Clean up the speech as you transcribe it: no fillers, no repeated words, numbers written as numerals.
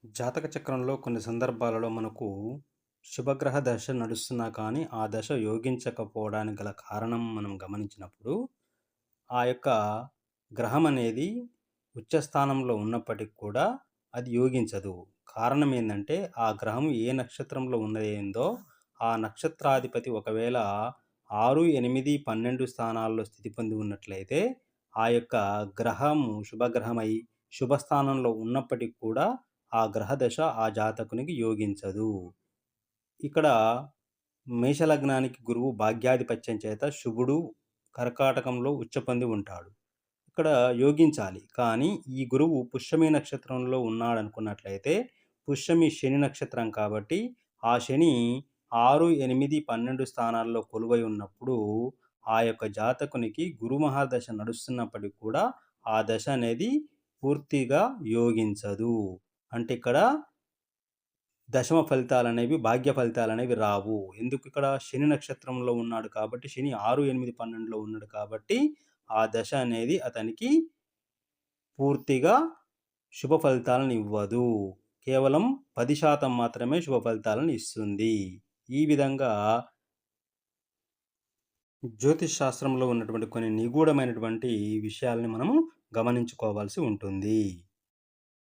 జాతక చక్రంలో కొన్ని సందర్భాలలో మనకు శుభగ్రహ దశ నడుస్తున్నా కానీ ఆ దశ యోగించకపోవడానికి గల కారణం మనం గమనించినప్పుడు ఆ యొక్క గ్రహం అనేది ఉచ్చస్థానంలో ఉన్నప్పటికి కూడా అది యోగించదు. కారణం ఏందంటే ఆ గ్రహం ఏ నక్షత్రంలో ఉన్నదేందో ఆ నక్షత్రాధిపతి ఒకవేళ 6, 8, 12 స్థానాల్లో స్థితి పొంది ఉన్నట్లయితే ఆ యొక్క గ్రహము శుభగ్రహమై శుభస్థానంలో ఉన్నప్పటికి కూడా ఆ గ్రహ దశ ఆ జాతకునికి యోగించదు. ఇక్కడ మేషలగ్నానికి గురువు భాగ్యాధిపత్యం చేత శుభుడు కర్కాటకంలో ఉచ్చ పొంది ఉంటాడు. ఇక్కడ యోగించాలి. కానీ ఈ గురువు పుష్యమి నక్షత్రంలో ఉన్నాడనుకున్నట్లయితే, పుష్యమి శని నక్షత్రం కాబట్టి, ఆ శని 6, 8, 12 స్థానాల్లో కొలువై ఉన్నప్పుడు, ఆ యొక్క జాతకునికి గురు మహాదశ నడుస్తున్నప్పటికి కూడా, ఆ దశ అనేది పూర్తిగా యోగించదు. అంటే ఇక్కడ దశమ ఫలితాలనేవి, భాగ్య ఫలితాలనేవి రావు. ఎందుకు ఇక్కడ శని నక్షత్రంలో ఉన్నాడు కాబట్టి, శని 6, 8, 12లో ఉన్నాడు కాబట్టి, ఆ దశ అనేది అతనికి పూర్తిగా శుభ ఫలితాలను ఇవ్వదు. కేవలం 10% మాత్రమే శుభ ఫలితాలను ఇస్తుంది. ఈ విధంగా జ్యోతిష్ శాస్త్రంలో ఉన్నటువంటి కొన్ని నిగూఢమైనటువంటి విషయాల్ని మనము గమనించుకోవాల్సి ఉంటుంది.